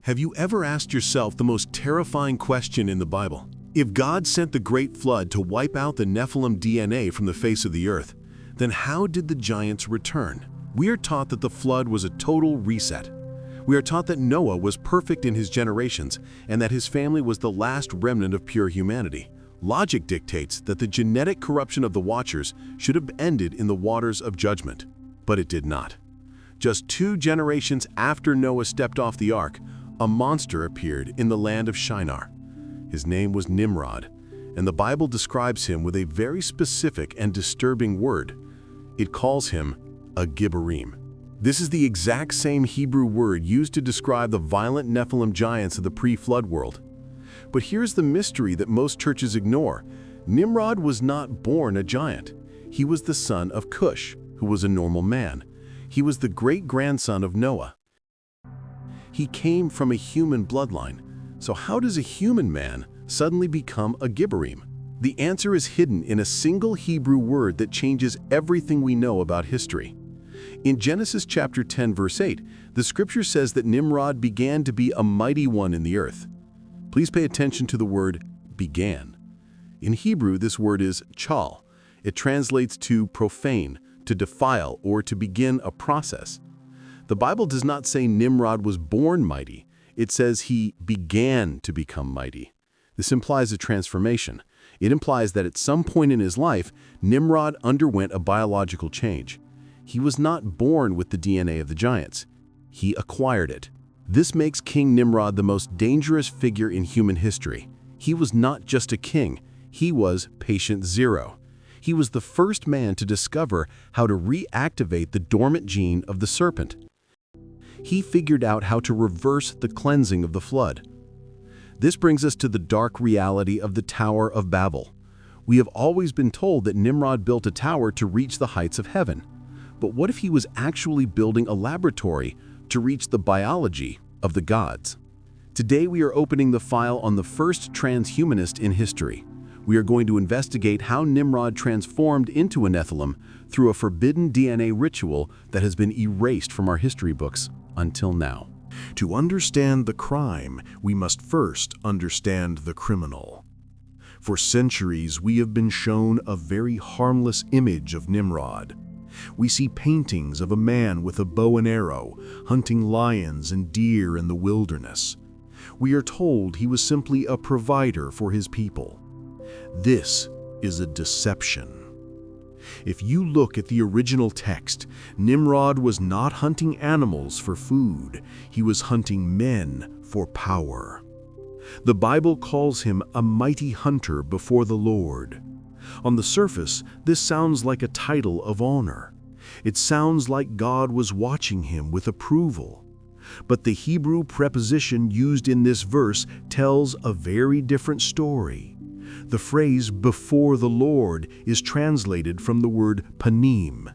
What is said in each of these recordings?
Have you ever asked yourself the most terrifying question in the Bible? If God sent the Great Flood to wipe out the Nephilim DNA from the face of the earth, then how did the giants return? We are taught that the flood was a total reset. We are taught that Noah was perfect in his generations and that his family was the last remnant of pure humanity. Logic dictates that the genetic corruption of the Watchers should have ended in the waters of judgment, but it did not. Just 2 generations after Noah stepped off the ark, a monster appeared in the land of Shinar. His name was Nimrod, and the Bible describes him with a very specific and disturbing word. It calls him a Gibborim. This is the exact same Hebrew word used to describe the violent Nephilim giants of the pre-flood world. But here's the mystery that most churches ignore. Nimrod was not born a giant. He was the son of Cush, who was a normal man. He was the great-grandson of Noah. He came from a human bloodline. So how does a human man suddenly become a Gibborim? The answer is hidden in a single Hebrew word that changes everything we know about history. In Genesis chapter 10, verse 8, the scripture says that Nimrod began to be a mighty one in the earth. Please pay attention to the word began. In Hebrew, this word is chal. It translates to profane, to defile, or to begin a process. The Bible does not say Nimrod was born mighty. It says he began to become mighty. This implies a transformation. It implies that at some point in his life, Nimrod underwent a biological change. He was not born with the DNA of the giants. He acquired it. This makes King Nimrod the most dangerous figure in human history. He was not just a king. He was patient zero. He was the first man to discover how to reactivate the dormant gene of the serpent. He figured out how to reverse the cleansing of the flood. This brings us to the dark reality of the Tower of Babel. We have always been told that Nimrod built a tower to reach the heights of heaven. But what if he was actually building a laboratory to reach the biology of the gods? Today we are opening the file on the first transhumanist in history. We are going to investigate how Nimrod transformed into a Nephilim through a forbidden DNA ritual that has been erased from our history books until now. To understand the crime, we must first understand the criminal. For centuries, we have been shown a very harmless image of Nimrod. We see paintings of a man with a bow and arrow, hunting lions and deer in the wilderness. We are told he was simply a provider for his people. This is a deception. If you look at the original text, Nimrod was not hunting animals for food. He was hunting men for power. The Bible calls him a mighty hunter before the Lord. On the surface, this sounds like a title of honor. It sounds like God was watching him with approval. But the Hebrew preposition used in this verse tells a very different story. The phrase "before the Lord" is translated from the word panim.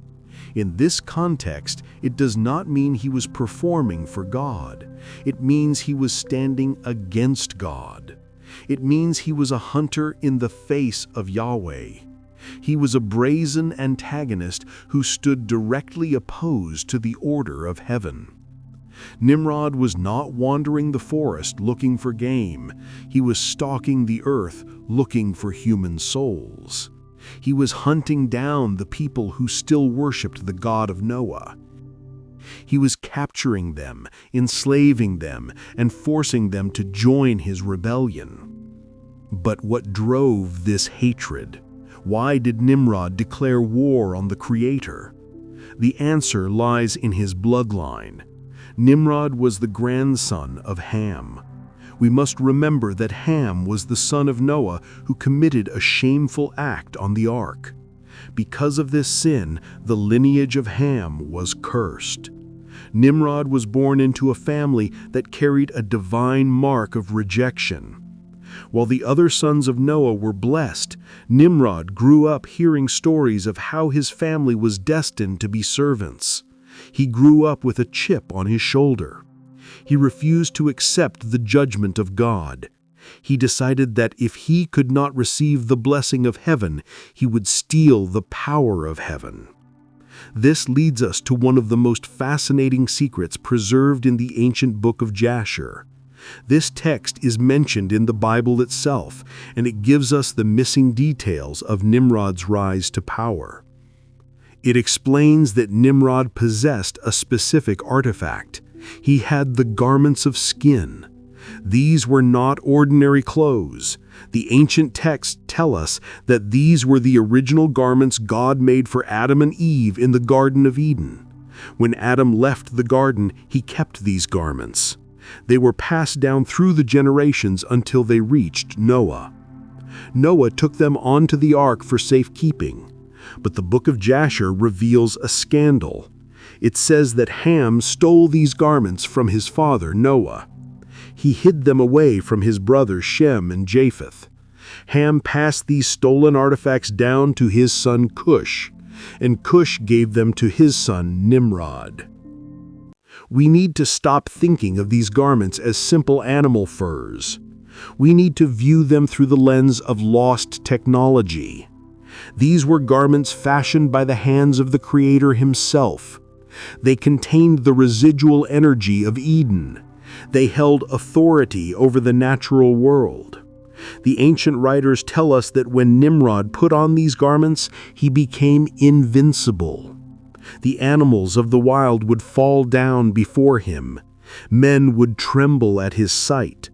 In this context, it does not mean he was performing for God. It means he was standing against God. It means he was a hunter in the face of Yahweh. He was a brazen antagonist who stood directly opposed to the order of heaven. Nimrod was not wandering the forest looking for game. He was stalking the earth looking for human souls. He was hunting down the people who still worshipped the God of Noah. He was capturing them, enslaving them, and forcing them to join his rebellion. But what drove this hatred? Why did Nimrod declare war on the Creator? The answer lies in his bloodline. Nimrod was the grandson of Ham. We must remember that Ham was the son of Noah who committed a shameful act on the ark. Because of this sin, the lineage of Ham was cursed. Nimrod was born into a family that carried a divine mark of rejection. While the other sons of Noah were blessed, Nimrod grew up hearing stories of how his family was destined to be servants. He grew up with a chip on his shoulder. He refused to accept the judgment of God. He decided that if he could not receive the blessing of heaven, he would steal the power of heaven. This leads us to one of the most fascinating secrets preserved in the ancient Book of Jasher. This text is mentioned in the Bible itself, and it gives us the missing details of Nimrod's rise to power. It explains that Nimrod possessed a specific artifact. He had the garments of skin. These were not ordinary clothes. The ancient texts tell us that these were the original garments God made for Adam and Eve in the Garden of Eden. When Adam left the garden, he kept these garments. They were passed down through the generations until they reached Noah. Noah took them onto the ark for safekeeping. But the Book of Jasher reveals a scandal. It says that Ham stole these garments from his father Noah. He hid them away from his brothers Shem and Japheth. Ham passed these stolen artifacts down to his son Cush, and Cush gave them to his son Nimrod. We need to stop thinking of these garments as simple animal furs. We need to view them through the lens of lost technology. These were garments fashioned by the hands of the Creator himself. They contained the residual energy of Eden. They held authority over the natural world. The ancient writers tell us that when Nimrod put on these garments, he became invincible. The animals of the wild would fall down before him. Men would tremble at his sight.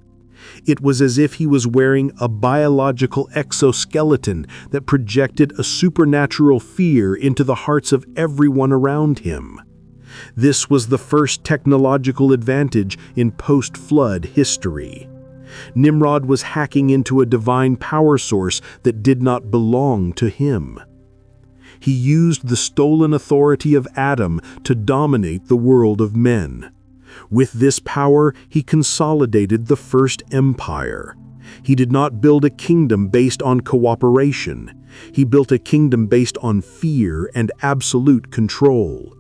It was as if he was wearing a biological exoskeleton that projected a supernatural fear into the hearts of everyone around him. This was the first technological advantage in post-flood history. Nimrod was hacking into a divine power source that did not belong to him. He used the stolen authority of Adam to dominate the world of men. With this power, he consolidated the first empire. He did not build a kingdom based on cooperation. He built a kingdom based on fear and absolute control.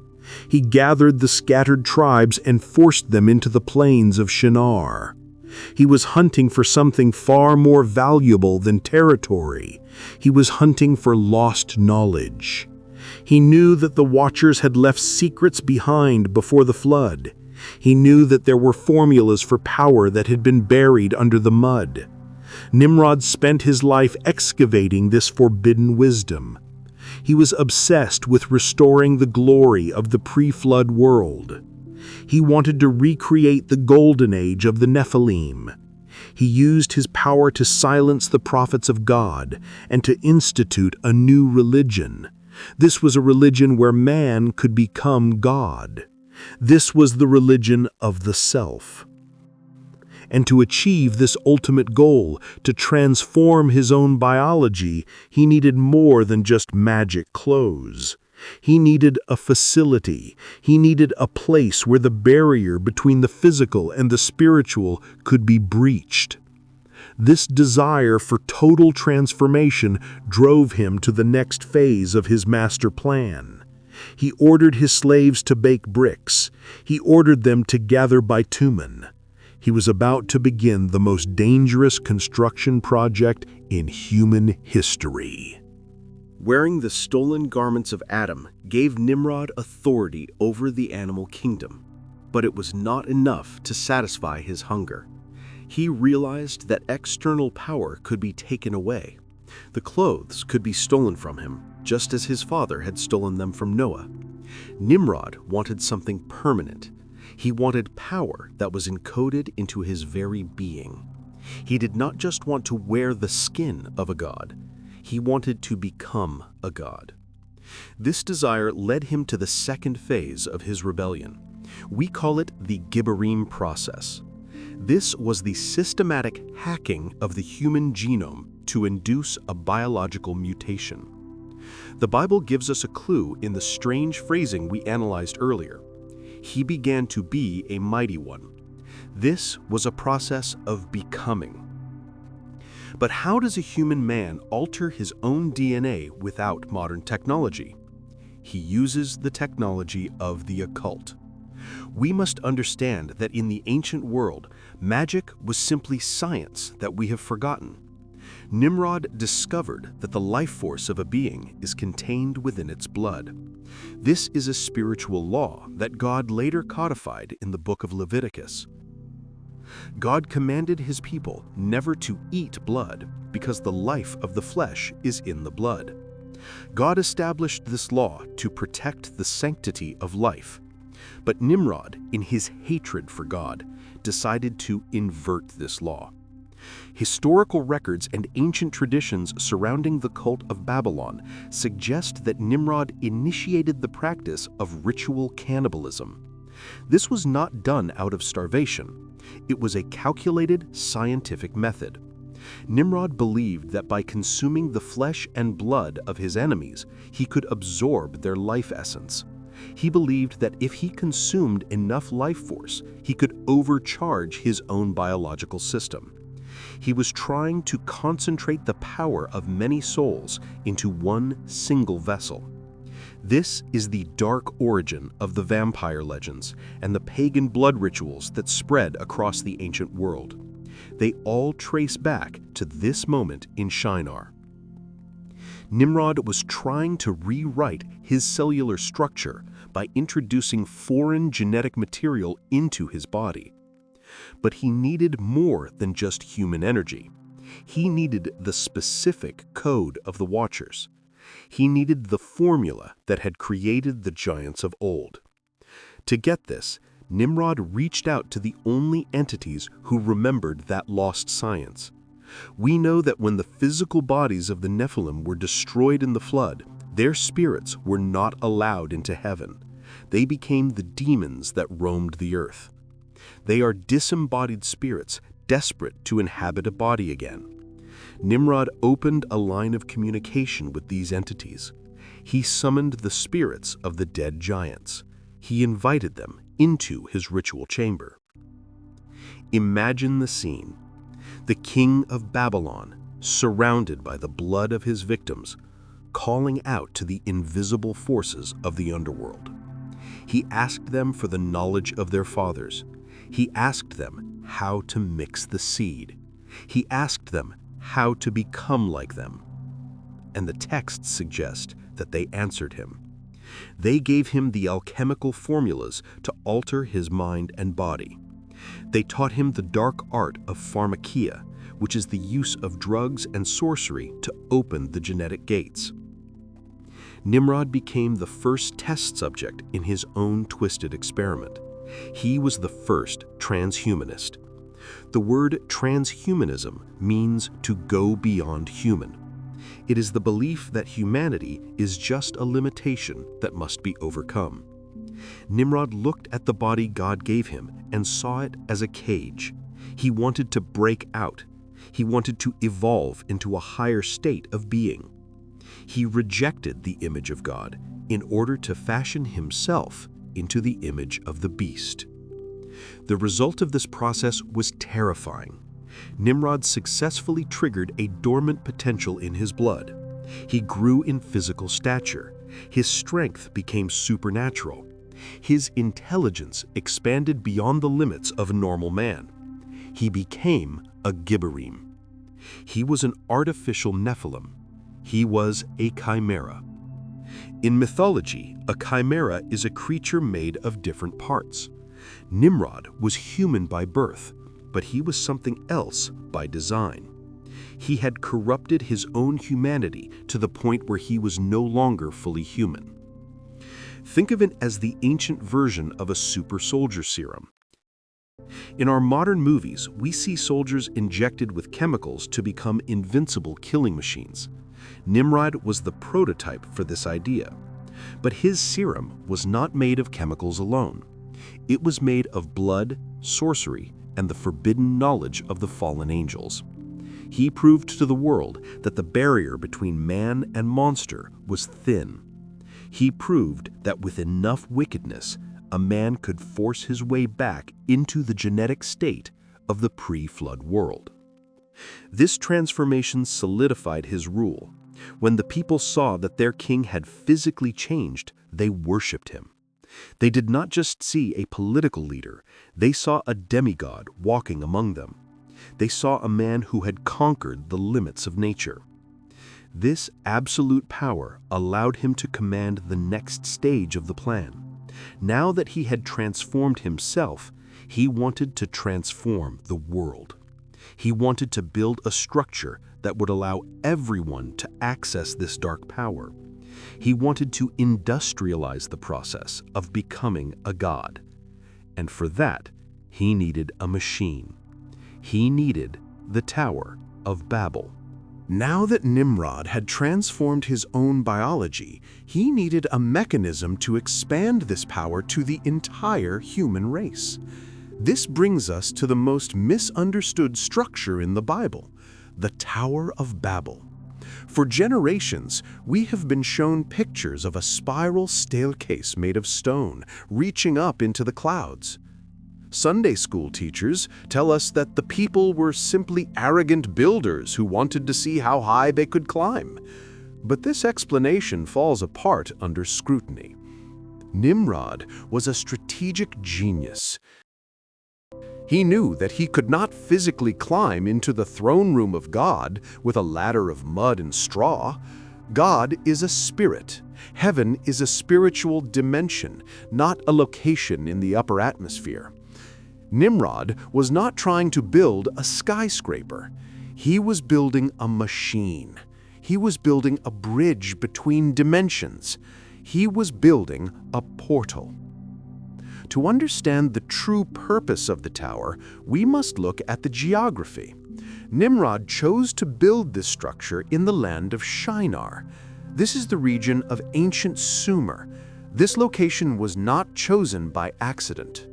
He gathered the scattered tribes and forced them into the plains of Shinar. He was hunting for something far more valuable than territory. He was hunting for lost knowledge. He knew that the Watchers had left secrets behind before the flood. He knew that there were formulas for power that had been buried under the mud. Nimrod spent his life excavating this forbidden wisdom. He was obsessed with restoring the glory of the pre-flood world. He wanted to recreate the golden age of the Nephilim. He used his power to silence the prophets of God and to institute a new religion. This was a religion where man could become God. This was the religion of the self. And to achieve this ultimate goal, to transform his own biology, he needed more than just magic clothes. He needed a facility. He needed a place where the barrier between the physical and the spiritual could be breached. This desire for total transformation drove him to the next phase of his master plan. He ordered his slaves to bake bricks. He ordered them to gather bitumen. He was about to begin the most dangerous construction project in human history. Wearing the stolen garments of Adam gave Nimrod authority over the animal kingdom, but it was not enough to satisfy his hunger. He realized that external power could be taken away. The clothes could be stolen from him, just as his father had stolen them from Noah. Nimrod wanted something permanent. He wanted power that was encoded into his very being. He did not just want to wear the skin of a god. He wanted to become a god. This desire led him to the second phase of his rebellion. We call it the Gibborim process. This was the systematic hacking of the human genome to induce a biological mutation. The Bible gives us a clue in the strange phrasing we analyzed earlier. He began to be a mighty one. This was a process of becoming. But how does a human man alter his own DNA without modern technology? He uses the technology of the occult. We must understand that in the ancient world, magic was simply science that we have forgotten. Nimrod discovered that the life force of a being is contained within its blood. This is a spiritual law that God later codified in the Book of Leviticus. God commanded his people never to eat blood because the life of the flesh is in the blood. God established this law to protect the sanctity of life. But Nimrod, in his hatred for God, decided to invert this law. Historical records and ancient traditions surrounding the cult of Babylon suggest that Nimrod initiated the practice of ritual cannibalism. This was not done out of starvation. It was a calculated scientific method. Nimrod believed that by consuming the flesh and blood of his enemies, he could absorb their life essence. He believed that if he consumed enough life force, he could overcharge his own biological system. He was trying to concentrate the power of many souls into one single vessel. This is the dark origin of the vampire legends and the pagan blood rituals that spread across the ancient world. They all trace back to this moment in Shinar. Nimrod was trying to rewrite his cellular structure by introducing foreign genetic material into his body. But he needed more than just human energy. He needed the specific code of the Watchers. He needed the formula that had created the giants of old. To get this, Nimrod reached out to the only entities who remembered that lost science. We know that when the physical bodies of the Nephilim were destroyed in the flood, their spirits were not allowed into heaven. They became the demons that roamed the earth. They are disembodied spirits desperate to inhabit a body again. Nimrod opened a line of communication with these entities. He summoned the spirits of the dead giants. He invited them into his ritual chamber. Imagine the scene. The king of Babylon, surrounded by the blood of his victims, calling out to the invisible forces of the underworld. He asked them for the knowledge of their fathers. He asked them how to mix the seed. He asked them how to become like them. And the texts suggest that they answered him. They gave him the alchemical formulas to alter his mind and body. They taught him the dark art of pharmakia, which is the use of drugs and sorcery to open the genetic gates. Nimrod became the first test subject in his own twisted experiment. He was the first transhumanist. The word transhumanism means to go beyond human. It is the belief that humanity is just a limitation that must be overcome. Nimrod looked at the body God gave him and saw it as a cage. He wanted to break out. He wanted to evolve into a higher state of being. He rejected the image of God in order to fashion himself into the image of the beast. The result of this process was terrifying. Nimrod successfully triggered a dormant potential in his blood. He grew in physical stature. His strength became supernatural. His intelligence expanded beyond the limits of a normal man. He became a Gibborim. He was an artificial Nephilim. He was a chimera. In mythology, a chimera is a creature made of different parts. Nimrod was human by birth, but he was something else by design. He had corrupted his own humanity to the point where he was no longer fully human. Think of it as the ancient version of a super soldier serum. In our modern movies, we see soldiers injected with chemicals to become invincible killing machines. Nimrod was the prototype for this idea. But his serum was not made of chemicals alone. It was made of blood, sorcery, and the forbidden knowledge of the fallen angels. He proved to the world that the barrier between man and monster was thin. He proved that with enough wickedness, a man could force his way back into the genetic state of the pre-flood world. This transformation solidified his rule. When the people saw that their king had physically changed, they worshipped him. They did not just see a political leader, they saw a demigod walking among them. They saw a man who had conquered the limits of nature. This absolute power allowed him to command the next stage of the plan. Now that he had transformed himself, He wanted to transform the world. He wanted to build a structure that would allow everyone to access this dark power. He wanted to industrialize the process of becoming a god. And for that, he needed a machine. He needed the Tower of Babel. Now that Nimrod had transformed his own biology, he needed a mechanism to expand this power to the entire human race. This brings us to the most misunderstood structure in the Bible, the Tower of Babel. For generations, we have been shown pictures of a spiral staircase made of stone, reaching up into the clouds. Sunday school teachers tell us that the people were simply arrogant builders who wanted to see how high they could climb. But this explanation falls apart under scrutiny. Nimrod was a strategic genius. He knew that he could not physically climb into the throne room of God with a ladder of mud and straw. God is a spirit. Heaven is a spiritual dimension, not a location in the upper atmosphere. Nimrod was not trying to build a skyscraper. He was building a machine. He was building a bridge between dimensions. He was building a portal. To understand the true purpose of the tower, we must look at the geography. Nimrod chose to build this structure in the land of Shinar. This is the region of ancient Sumer. This location was not chosen by accident.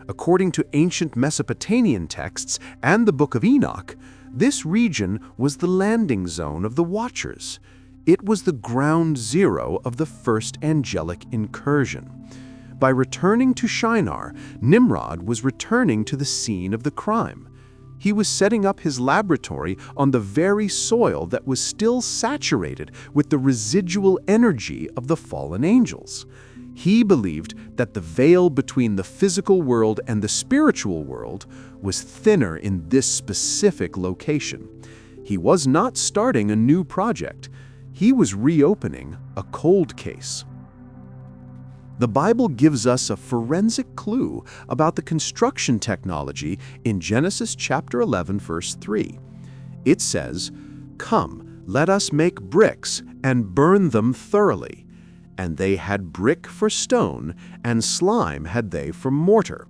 According to ancient Mesopotamian texts and the Book of Enoch, this region was the landing zone of the Watchers. It was the ground zero of the first angelic incursion. By returning to Shinar, Nimrod was returning to the scene of the crime. He was setting up his laboratory on the very soil that was still saturated with the residual energy of the fallen angels. He believed that the veil between the physical world and the spiritual world was thinner in this specific location. He was not starting a new project. He was reopening a cold case. The Bible gives us a forensic clue about the construction technology in Genesis chapter 11, verse 3. It says, "Come, let us make bricks and burn them thoroughly. And they had brick for stone, and slime had they for mortar."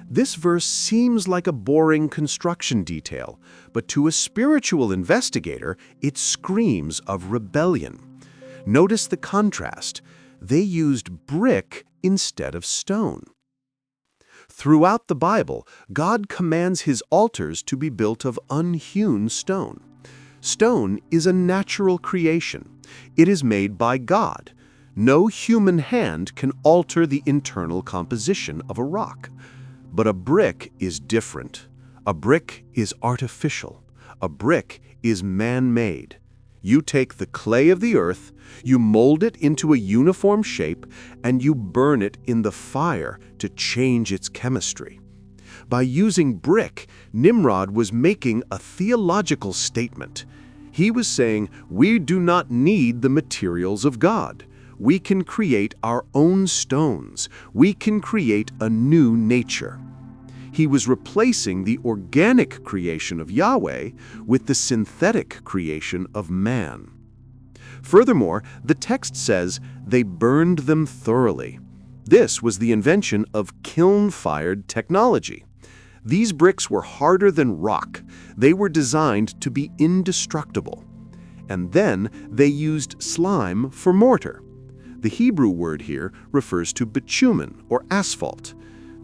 This verse seems like a boring construction detail, but to a spiritual investigator, it screams of rebellion. Notice the contrast. They used brick instead of stone. Throughout the Bible, God commands his altars to be built of unhewn stone. Stone is a natural creation. It is made by God. No human hand can alter the internal composition of a rock. But a brick is different. A brick is artificial. A brick is man-made. You take the clay of the earth, you mold it into a uniform shape, and you burn it in the fire to change its chemistry. By using brick, Nimrod was making a theological statement. He was saying, we do not need the materials of God. We can create our own stones. We can create a new nature. He was replacing the organic creation of Yahweh with the synthetic creation of man. Furthermore, the text says, they burned them thoroughly. This was the invention of kiln-fired technology. These bricks were harder than rock. They were designed to be indestructible. And then they used slime for mortar. The Hebrew word here refers to bitumen, or asphalt.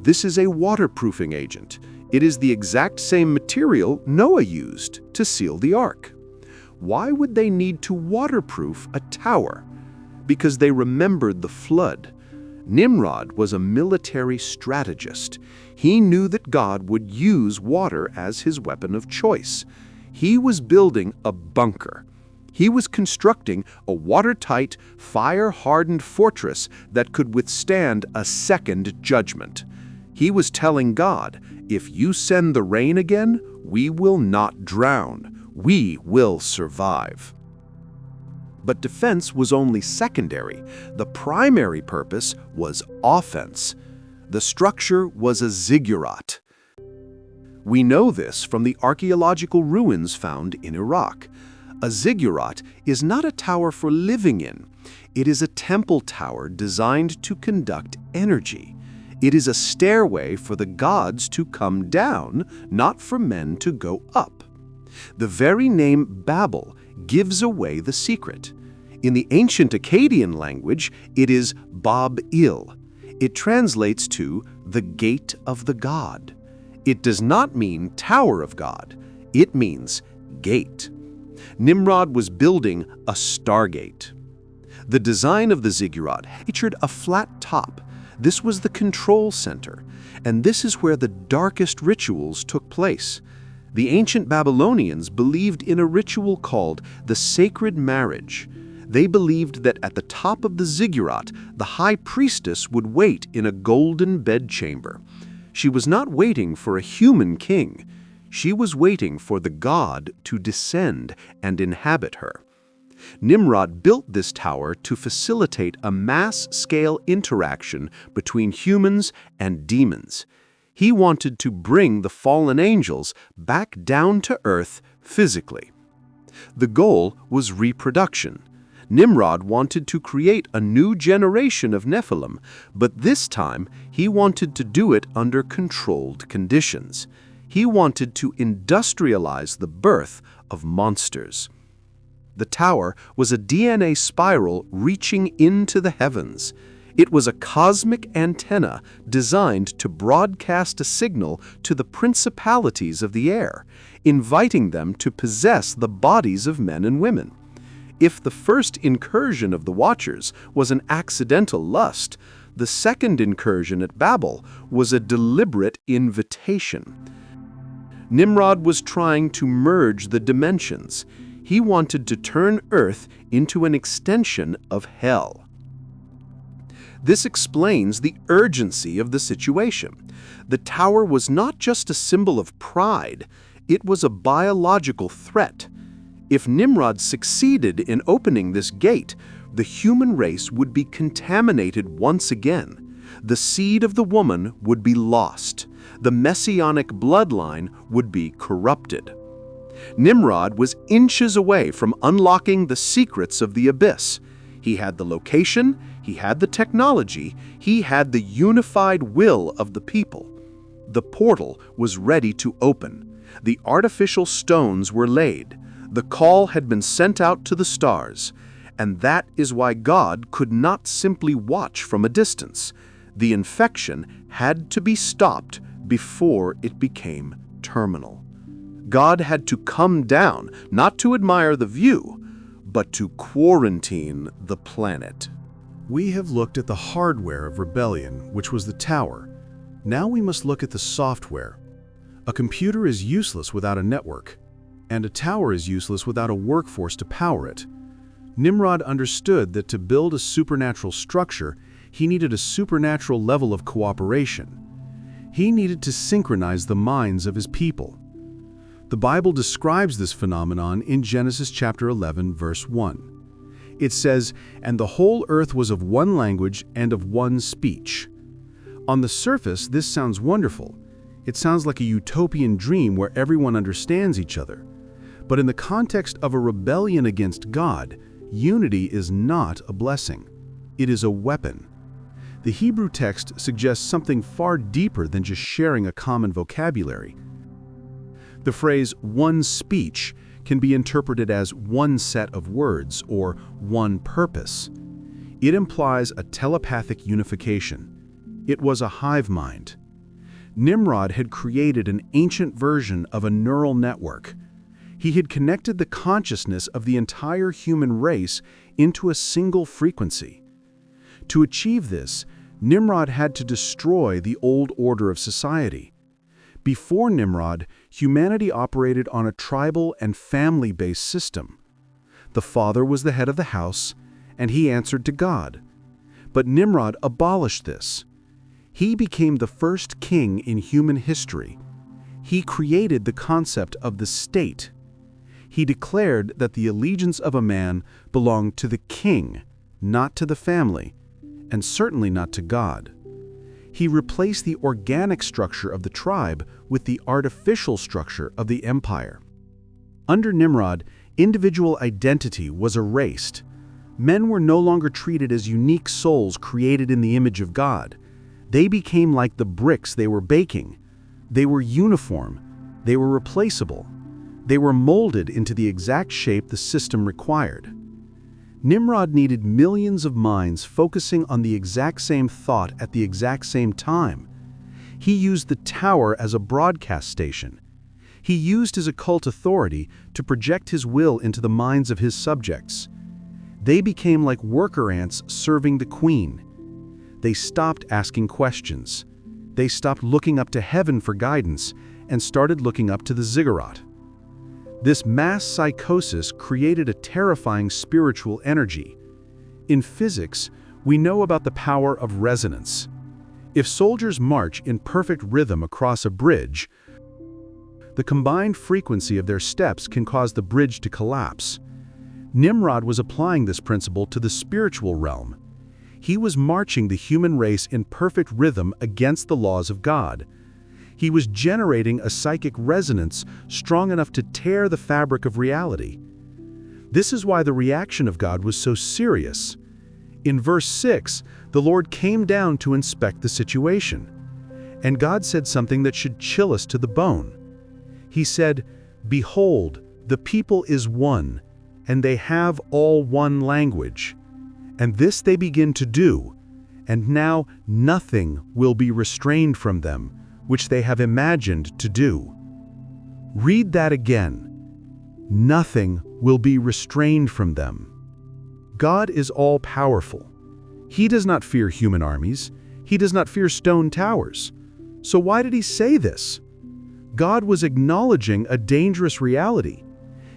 This is a waterproofing agent. It is the exact same material Noah used to seal the ark. Why would they need to waterproof a tower? Because they remembered the flood. Nimrod was a military strategist. He knew that God would use water as his weapon of choice. He was building a bunker. He was constructing a watertight, fire-hardened fortress that could withstand a second judgment. He was telling God, if you send the rain again, we will not drown. We will survive. But defense was only secondary. The primary purpose was offense. The structure was a ziggurat. We know this from the archaeological ruins found in Iraq. A ziggurat is not a tower for living in. It is a temple tower designed to conduct energy. It is a stairway for the gods to come down, not for men to go up. The very name Babel gives away the secret. In the ancient Akkadian language, it is Bab-il. It translates to the gate of the god. It does not mean Tower of God. It means gate. Nimrod was building a Stargate. The design of the ziggurat featured a flat top. This was the control center, and this is where the darkest rituals took place. The ancient Babylonians believed in a ritual called the sacred marriage. They believed that at the top of the ziggurat, the high priestess would wait in a golden bedchamber. She was not waiting for a human king. She was waiting for the god to descend and inhabit her. Nimrod built this tower to facilitate a mass-scale interaction between humans and demons. He wanted to bring the fallen angels back down to earth physically. The goal was reproduction. Nimrod wanted to create a new generation of Nephilim, but this time he wanted to do it under controlled conditions. He wanted to industrialize the birth of monsters. The tower was a DNA spiral reaching into the heavens. It was a cosmic antenna designed to broadcast a signal to the principalities of the air, inviting them to possess the bodies of men and women. If the first incursion of the Watchers was an accidental lust, the second incursion at Babel was a deliberate invitation. Nimrod was trying to merge the dimensions. He wanted to turn Earth into an extension of hell. This explains the urgency of the situation. The tower was not just a symbol of pride, it was a biological threat. If Nimrod succeeded in opening this gate, the human race would be contaminated once again. The seed of the woman would be lost. The messianic bloodline would be corrupted. Nimrod was inches away from unlocking the secrets of the abyss. He had the location, he had the technology, he had the unified will of the people. The portal was ready to open. The artificial stones were laid. The call had been sent out to the stars, and that is why God could not simply watch from a distance. The infection had to be stopped before it became terminal. God had to come down, not to admire the view, but to quarantine the planet. We have looked at the hardware of rebellion, which was the tower. Now we must look at the software. A computer is useless without a network, and a tower is useless without a workforce to power it. Nimrod understood that to build a supernatural structure, he needed a supernatural level of cooperation. He needed to synchronize the minds of his people. The Bible describes this phenomenon in Genesis chapter 11, verse 1. It says, "And the whole earth was of one language and of one speech." On the surface, this sounds wonderful. It sounds like a utopian dream where everyone understands each other. But in the context of a rebellion against God, unity is not a blessing. It is a weapon. The Hebrew text suggests something far deeper than just sharing a common vocabulary. The phrase "one speech" can be interpreted as one set of words or one purpose. It implies a telepathic unification. It was a hive mind. Nimrod had created an ancient version of a neural network. He had connected the consciousness of the entire human race into a single frequency. To achieve this, Nimrod had to destroy the old order of society. Before Nimrod, humanity operated on a tribal and family-based system. The father was the head of the house, and he answered to God. But Nimrod abolished this. He became the first king in human history. He created the concept of the state. He declared that the allegiance of a man belonged to the king, not to the family, and certainly not to God. He replaced the organic structure of the tribe with the artificial structure of the empire. Under Nimrod, individual identity was erased. Men were no longer treated as unique souls created in the image of God. They became like the bricks they were baking. They were uniform. They were replaceable. They were molded into the exact shape the system required. Nimrod needed millions of minds focusing on the exact same thought at the exact same time. He used the tower as a broadcast station. He used his occult authority to project his will into the minds of his subjects. They became like worker ants serving the queen. They stopped asking questions. They stopped looking up to heaven for guidance and started looking up to the ziggurat. This mass psychosis created a terrifying spiritual energy. In physics, we know about the power of resonance. If soldiers march in perfect rhythm across a bridge, the combined frequency of their steps can cause the bridge to collapse. Nimrod was applying this principle to the spiritual realm. He was marching the human race in perfect rhythm against the laws of God. He was generating a psychic resonance strong enough to tear the fabric of reality. This is why the reaction of God was so serious. In verse 6, the Lord came down to inspect the situation. And God said something that should chill us to the bone. He said, "Behold, the people is one, and they have all one language. And this they begin to do, and now nothing will be restrained from them, which they have imagined to do." Read that again. Nothing will be restrained from them. God is all-powerful. He does not fear human armies. He does not fear stone towers. So why did he say this? God was acknowledging a dangerous reality.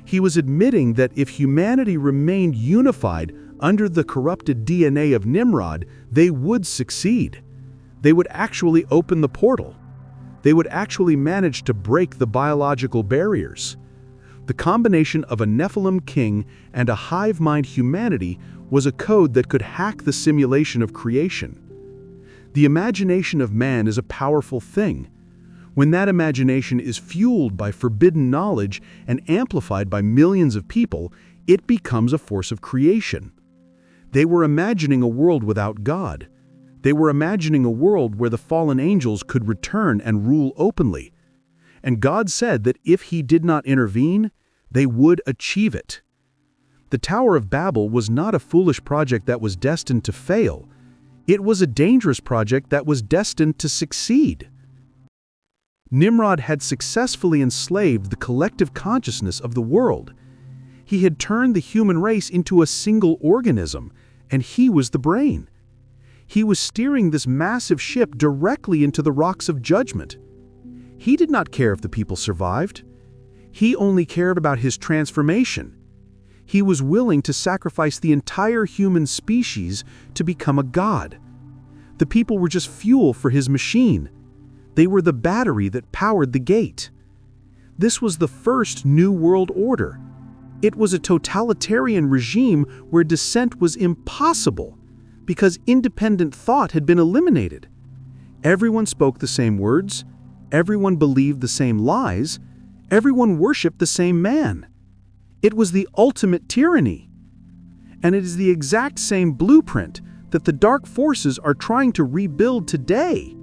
He was admitting that if humanity remained unified under the corrupted DNA of Nimrod, they would succeed. They would actually open the portal. They would actually manage to break the biological barriers. The combination of a Nephilim king and a hive mind humanity was a code that could hack the simulation of creation. The imagination of man is a powerful thing. When that imagination is fueled by forbidden knowledge and amplified by millions of people, it becomes a force of creation. They were imagining a world without God. They were imagining a world where the fallen angels could return and rule openly. And God said that if He did not intervene, they would achieve it. The Tower of Babel was not a foolish project that was destined to fail. It was a dangerous project that was destined to succeed. Nimrod had successfully enslaved the collective consciousness of the world. He had turned the human race into a single organism, and he was the brain. He was steering this massive ship directly into the rocks of judgment. He did not care if the people survived. He only cared about his transformation. He was willing to sacrifice the entire human species to become a god. The people were just fuel for his machine. They were the battery that powered the gate. This was the first New World Order. It was a totalitarian regime where dissent was impossible because independent thought had been eliminated. Everyone spoke the same words. Everyone believed the same lies. Everyone worshipped the same man. It was the ultimate tyranny. And it is the exact same blueprint that the dark forces are trying to rebuild today.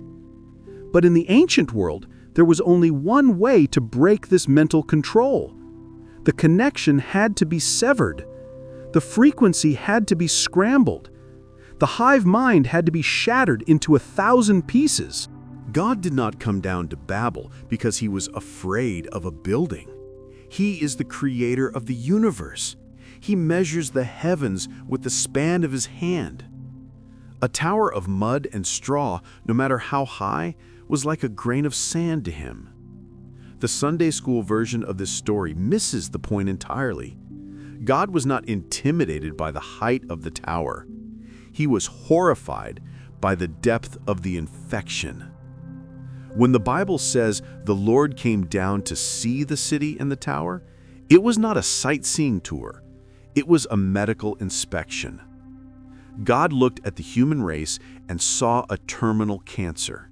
But in the ancient world, there was only one way to break this mental control. The connection had to be severed. The frequency had to be scrambled. The hive mind had to be shattered into 1,000 pieces. God did not come down to Babel because He was afraid of a building. He is the creator of the universe. He measures the heavens with the span of His hand. A tower of mud and straw, no matter how high, was like a grain of sand to Him. The Sunday school version of this story misses the point entirely. God was not intimidated by the height of the tower. He was horrified by the depth of the infection. When the Bible says the Lord came down to see the city and the tower, it was not a sightseeing tour. It was a medical inspection. God looked at the human race and saw a terminal cancer.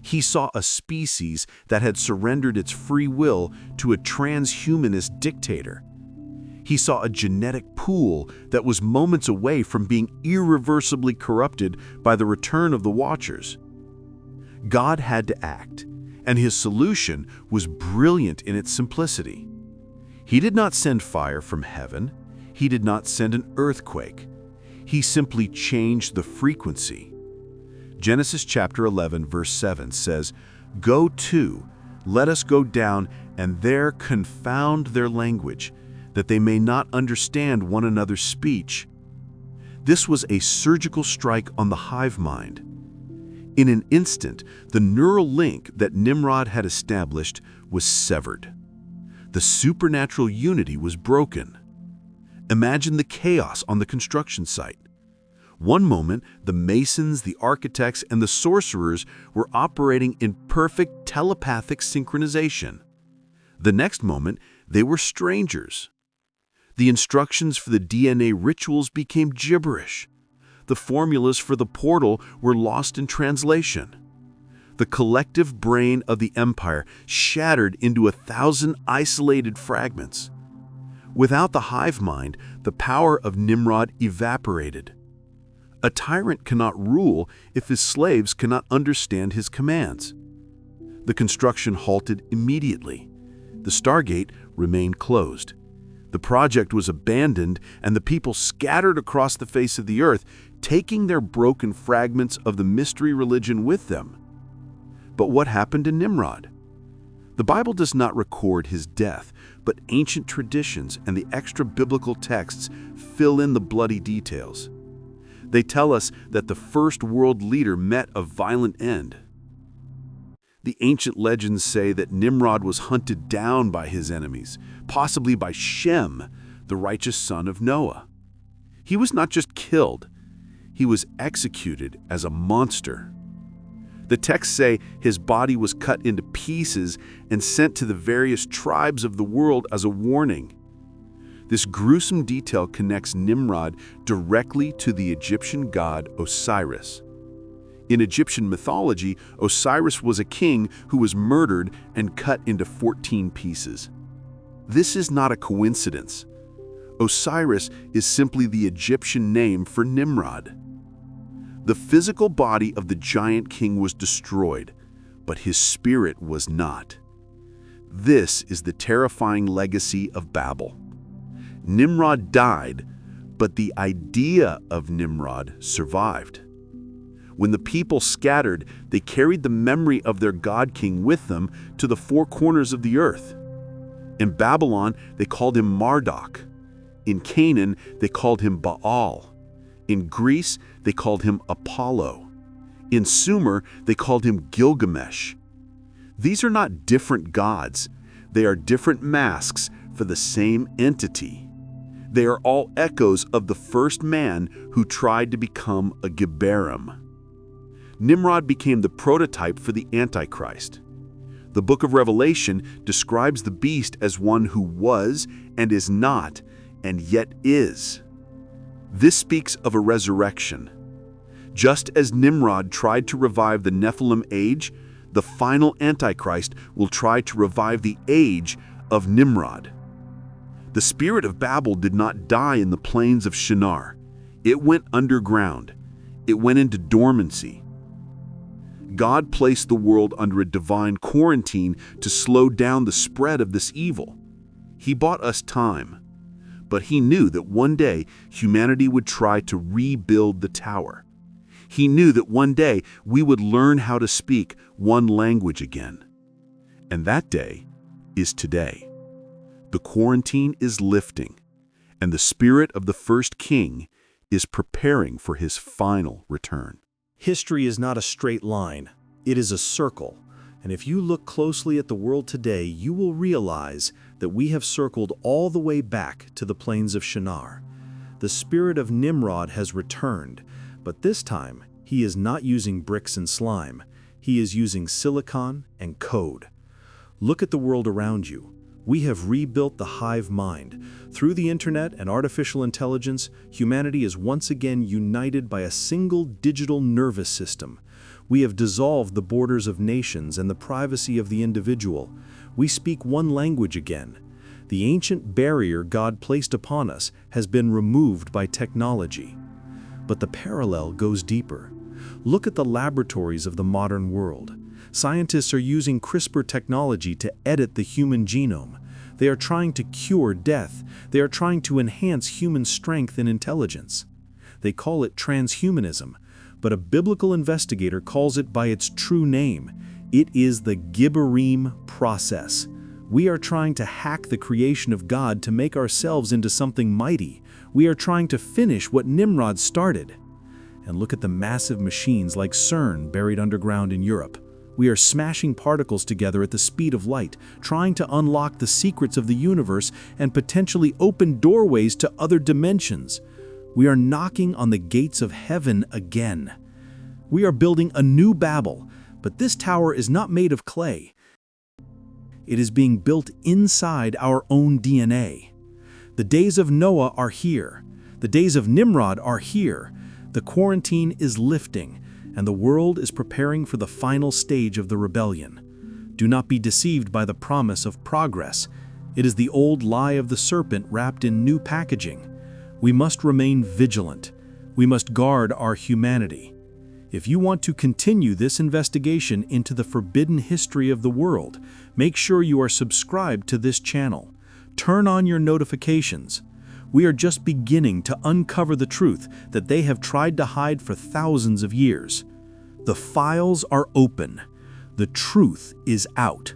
He saw a species that had surrendered its free will to a transhumanist dictator. He saw a genetic pool that was moments away from being irreversibly corrupted by the return of the Watchers. God had to act, and his solution was brilliant in its simplicity. He did not send fire from heaven. He did not send an earthquake. He simply changed the frequency. Genesis chapter 11, verse 7 says, "Go to, let us go down, and there confound their language, that they may not understand one another's speech." This was a surgical strike on the hive mind. In an instant, the neural link that Nimrod had established was severed. The supernatural unity was broken. Imagine the chaos on the construction site. One moment, the masons, the architects, and the sorcerers were operating in perfect telepathic synchronization. The next moment, they were strangers. The instructions for the DNA rituals became gibberish. The formulas for the portal were lost in translation. The collective brain of the empire shattered into 1,000 isolated fragments. Without the hive mind, the power of Nimrod evaporated. A tyrant cannot rule if his slaves cannot understand his commands. The construction halted immediately. The Stargate remained closed. The project was abandoned, and the people scattered across the face of the earth, taking their broken fragments of the mystery religion with them. But what happened to Nimrod? The Bible does not record his death, but ancient traditions and the extra-biblical texts fill in the bloody details. They tell us that the first world leader met a violent end. The ancient legends say that Nimrod was hunted down by his enemies, possibly by Shem, the righteous son of Noah. He was not just killed, he was executed as a monster. The texts say his body was cut into pieces and sent to the various tribes of the world as a warning. This gruesome detail connects Nimrod directly to the Egyptian god Osiris. In Egyptian mythology, Osiris was a king who was murdered and cut into 14 pieces. This is not a coincidence. Osiris is simply the Egyptian name for Nimrod. The physical body of the giant king was destroyed, but his spirit was not. This is the terrifying legacy of Babel. Nimrod died, but the idea of Nimrod survived. When the people scattered, they carried the memory of their god-king with them to the four corners of the earth. In Babylon, they called him Marduk. In Canaan, they called him Baal. In Greece, they called him Apollo. In Sumer, they called him Gilgamesh. These are not different gods. They are different masks for the same entity. They are all echoes of the first man who tried to become a Gibborim. Nimrod became the prototype for the Antichrist. The Book of Revelation describes the beast as one who was and is not, and yet is. This speaks of a resurrection. Just as Nimrod tried to revive the Nephilim age, the final Antichrist will try to revive the age of Nimrod. The spirit of Babel did not die in the plains of Shinar. It went underground. It went into dormancy. God placed the world under a divine quarantine to slow down the spread of this evil. He bought us time. But he knew that one day humanity would try to rebuild the tower. He knew that one day we would learn how to speak one language again. And that day is today. The quarantine is lifting, and the spirit of the first king is preparing for his final return. History is not a straight line. It is a circle. And if you look closely at the world today, you will realize that we have circled all the way back to the plains of Shinar. The spirit of Nimrod has returned, but this time he is not using bricks and slime. He is using silicon and code. Look at the world around you. We have rebuilt the hive mind. Through the internet and artificial intelligence, humanity is once again united by a single digital nervous system. We have dissolved the borders of nations and the privacy of the individual. We speak one language again. The ancient barrier God placed upon us has been removed by technology. But the parallel goes deeper. Look at the laboratories of the modern world. Scientists are using CRISPR technology to edit the human genome. They are trying to cure death. They are trying to enhance human strength and intelligence. They call it transhumanism, but a biblical investigator calls it by its true name. It is the Gibborim process. We are trying to hack the creation of God to make ourselves into something mighty. We are trying to finish what Nimrod started. And look at the massive machines like CERN buried underground in Europe. We are smashing particles together at the speed of light, trying to unlock the secrets of the universe and potentially open doorways to other dimensions. We are knocking on the gates of heaven again. We are building a new Babel, but this tower is not made of clay. It is being built inside our own DNA. The days of Noah are here. The days of Nimrod are here. The quarantine is lifting, and the world is preparing for the final stage of the rebellion. Do not be deceived by the promise of progress. It is the old lie of the serpent wrapped in new packaging. We must remain vigilant. We must guard our humanity. If you want to continue this investigation into the forbidden history of the world, make sure you are subscribed to this channel. Turn on your notifications. We are just beginning to uncover the truth that they have tried to hide for thousands of years. The files are open. The truth is out.